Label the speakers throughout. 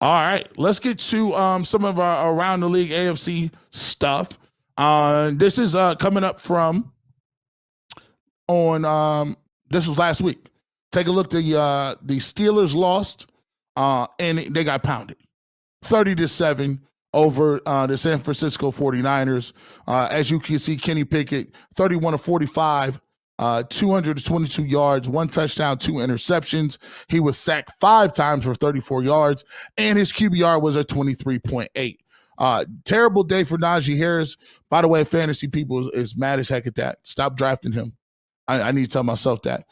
Speaker 1: All right, let's get to some of our around the league AFC stuff. This is coming up from on this was last week. Take a look. The Steelers lost and they got pounded 30-7 over the San Francisco 49ers. As you can see, Kenny Pickett 31-45, 222 yards, 1 touchdown, 2 interceptions. He was sacked 5 times for 34 yards, and his QBR was a 23.8. Terrible day for Najee Harris. By the way, fantasy people is mad as heck at that. Stop drafting him. I need to tell myself that.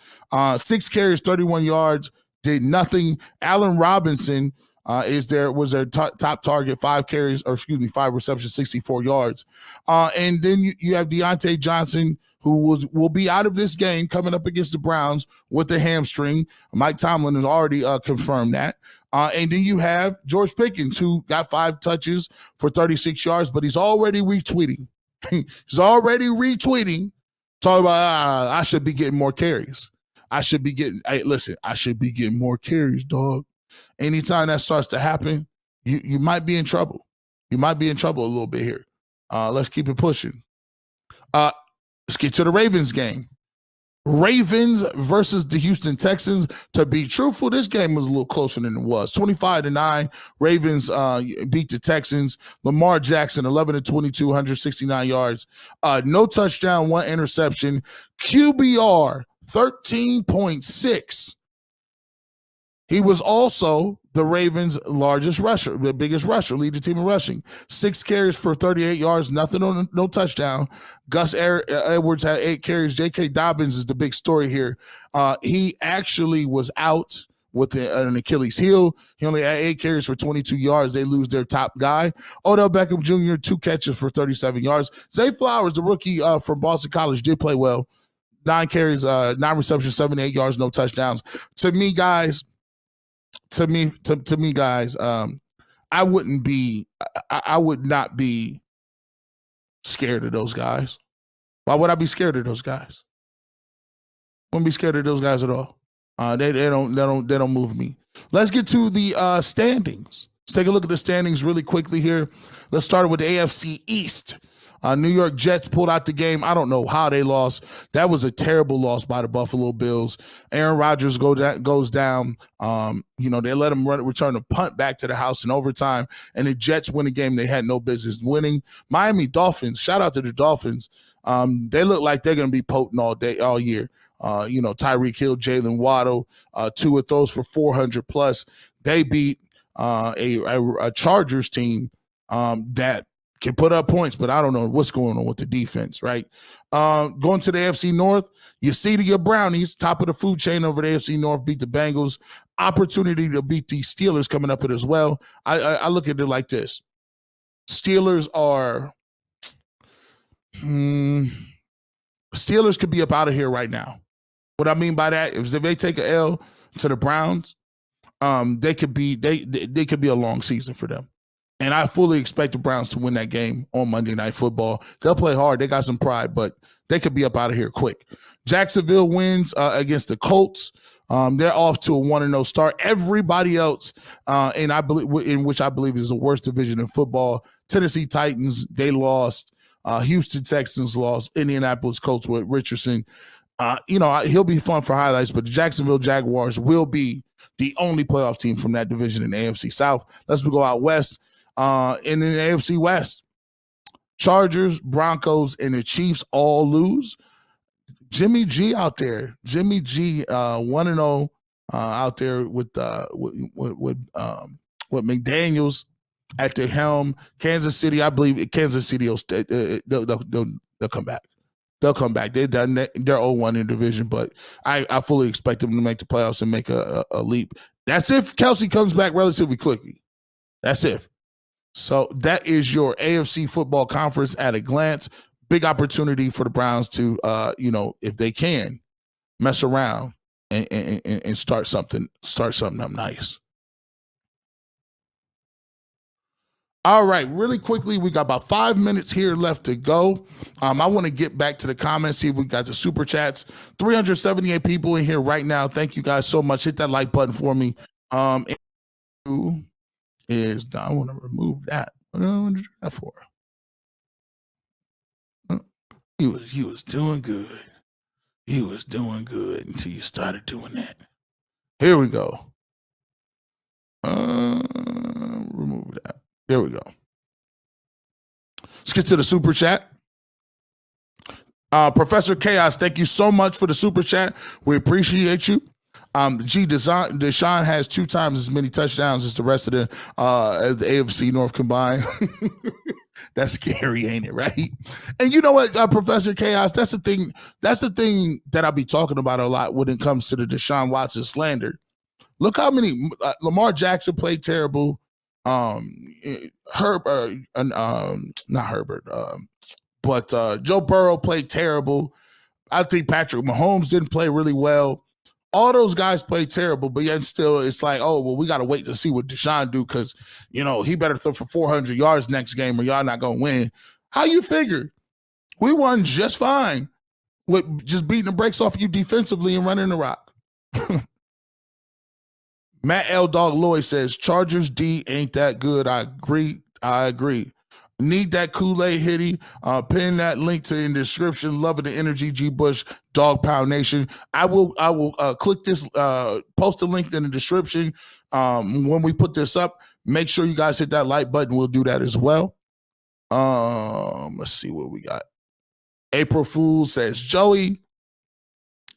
Speaker 1: 6 carries, 31 yards, did nothing. Allen Robinson was their top target, 5 receptions, 64 yards. And then you have Deontay Johnson, who will be out of this game coming up against the Browns with the hamstring. Mike Tomlin has already confirmed that. And then you have George Pickens, who got 5 touches for 36 yards, but he's already retweeting. Talking about, I should be getting more carries. I should be getting more carries, dog. Anytime that starts to happen, you might be in trouble. You might be in trouble a little bit here. Let's keep it pushing. Let's get to the Ravens game. Ravens versus the Houston Texans. To be truthful, this game was a little closer than it was. 25-9. Ravens beat the Texans. Lamar Jackson, 11-22, 169 yards. No touchdown, 1 interception. QBR, 13.6. He was also the Ravens' largest rusher, the biggest rusher, lead the team in rushing. 6 carries for 38 yards, nothing on no touchdown. Gus Edwards had 8 carries. J.K. Dobbins is the big story here. He actually was out with an Achilles heel. He only had 8 carries for 22 yards. They lose their top guy. Odell Beckham Jr., 2 catches for 37 yards. Zay Flowers, the rookie from Boston College, did play well. 9 carries, 9 receptions, 78 yards, no touchdowns. To me, guys, I would not be scared of those guys. Why would I be scared of those guys? Wouldn't be scared of those guys at all. They don't move me. Let's get to the standings. Let's take a look at the standings really quickly here. Let's start with the AFC East. New York Jets pulled out the game. I don't know how they lost. That was a terrible loss by the Buffalo Bills. Aaron Rodgers goes down. They let him return a punt back to the house in overtime, and the Jets win a game they had no business winning. Miami Dolphins, shout out to the Dolphins. They look like they're going to be potent all year. Tyreek Hill, Jalen Waddle, 2 of those for 400 plus. They beat a Chargers team that can put up points, but I don't know what's going on with the defense, right? Going to the AFC North, you see your Brownies, top of the food chain over the AFC North, beat the Bengals. Opportunity to beat the Steelers coming up as well. I look at it like this. Steelers could be up out of here right now. What I mean by that is if they take an L to the Browns, they could be a long season for them. And I fully expect the Browns to win that game on Monday Night Football. They'll play hard. They got some pride, but they could be up out of here quick. Jacksonville wins against the Colts. They're off to a 1-0 start. Everybody else, in which I believe is the worst division in football. Tennessee Titans, they lost. Houston Texans lost. Indianapolis Colts with Richardson. He'll be fun for highlights, but the Jacksonville Jaguars will be the only playoff team from that division in the AFC South. Let's go out west. In the AFC West, Chargers, Broncos, and the Chiefs all lose. Jimmy G out there. Jimmy G 1-0 out there with McDaniels at the helm. Kansas City, I believe Kansas City they'll come back. They'll come back. They're 0-1 in the division, but I fully expect them to make the playoffs and make a leap. That's if Kelsey comes back relatively quickly. That's it. So that is your AFC football conference at a glance. Big opportunity for the Browns to, if they can, mess around and start something up nice. All right, really quickly, we got about 5 minutes here left to go. I want to get back to the comments, see if we got the super chats. 378 people in here right now. Thank you guys so much. Hit that like button for me. is, I want to remove that. What do I want to do that for? He was doing good. He was doing good until you started doing that. Here we go. Remove that. There we go. Let's get to the super chat. Professor Chaos, thank you so much for the super chat. We appreciate you. Deshaun has 2 times as many touchdowns as the rest of the AFC North combined. That's scary, ain't it? Right? And you know what, Professor Chaos? That's the thing. That's the thing that I'll be talking about a lot when it comes to the Deshaun Watson slander. Look how many Lamar Jackson played terrible. Not Herbert. But Joe Burrow played terrible. I think Patrick Mahomes didn't play really well. All those guys played terrible, but yet still it's like, oh, well, we got to wait to see what Deshaun do because, you know, he better throw for 400 yards next game or y'all not going to win. How you figure? We won just fine with just beating the brakes off you defensively and running the rock. Matt L. Dog Lloyd says, Chargers D ain't that good. I agree. Need that Kool-Aid hitty. Pin that link to in the description. Loving the energy, G Bush, Dog Pound Nation. I will click this, post a link in the description. When we put this up, make sure you guys hit that like button. We'll do that as well. Let's see what we got. April Fool says, Joey.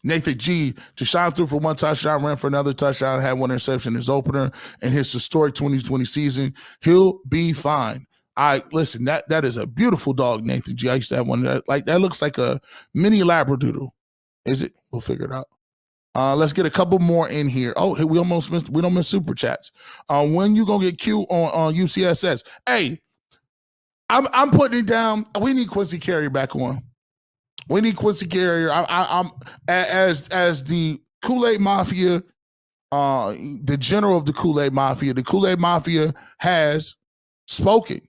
Speaker 1: Nathan G. Deshaun threw for 1 touchdown, ran for another touchdown, had 1 interception in his opener in his historic 2020 season. He'll be fine. Listen, that is a beautiful dog, Nathan G. I used to have one that looks like a mini Labradoodle. Is it? We'll figure it out. Let's get a couple more in here. Oh, we don't miss super chats. When you gonna get Q on UCSS? Hey, I'm putting it down. We need Quincy Carrier back on. We need Quincy Carrier. I'm as the Kool-Aid Mafia, the general of the Kool-Aid Mafia. The Kool-Aid Mafia has spoken.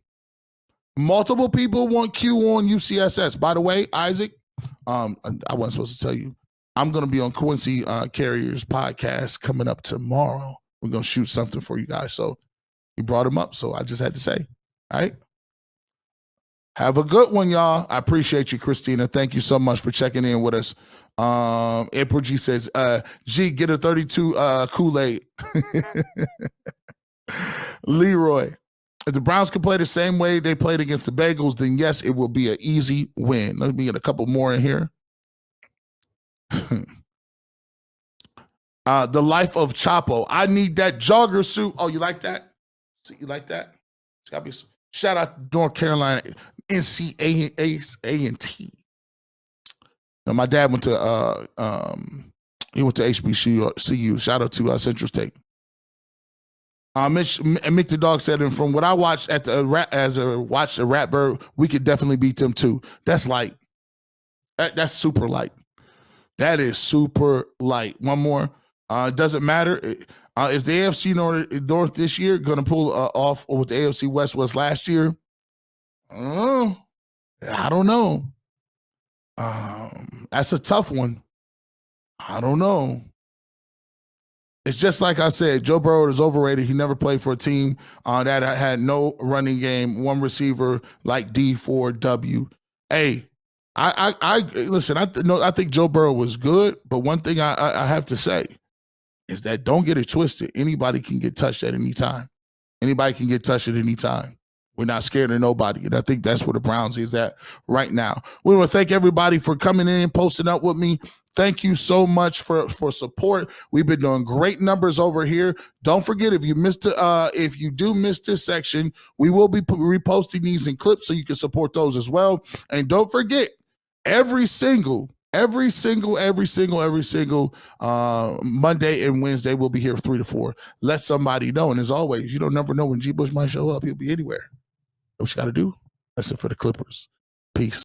Speaker 1: Multiple people want Q on UCSS. By the way, Isaac, I wasn't supposed to tell you. I'm going to be on Quincy Carrier's podcast coming up tomorrow. We're going to shoot something for you guys. So he brought him up, so I just had to say, all right? Have a good one, y'all. I appreciate you, Christina. Thank you so much for checking in with us. April G says, G, get a 32 Kool-Aid. Leroy, if the Browns can play the same way they played against the Bengals, then yes, it will be an easy win. Let me get a couple more in here. The life of Chapo. I need that jogger suit. Oh, you like that? You like that? It's got to be. Shout out to North Carolina, NCAA&T. Now, my dad went to HBCU. Shout out to Central State. Mick the Dog said, and from what I watched at the watched the Ratbird, we could definitely beat them too. That's light. That's super light. That is super light. One more. It doesn't matter. Is the AFC North this year going to pull off what the AFC West was last year? I don't know. That's a tough one. I don't know. It's just like I said, Joe Burrow is overrated. He never played for a team that had no running game, 1 receiver like D4W. Hey, I listen. I think Joe Burrow was good, but one thing I have to say is that don't get it twisted. Anybody can get touched at any time. Anybody can get touched at any time. We're not scared of nobody. And I think that's where the Browns is at right now. We want to thank everybody for coming in, posting up with me. Thank you so much for support. We've been doing great numbers over here. Don't forget, if you do miss this section, we will be reposting these in clips so you can support those as well. And don't forget, every single Monday and Wednesday, we'll be here 3 to 4. Let somebody know. And as always, you don't never know when G Bush might show up. He'll be anywhere. What you got to do? That's it for the Clippers. Peace.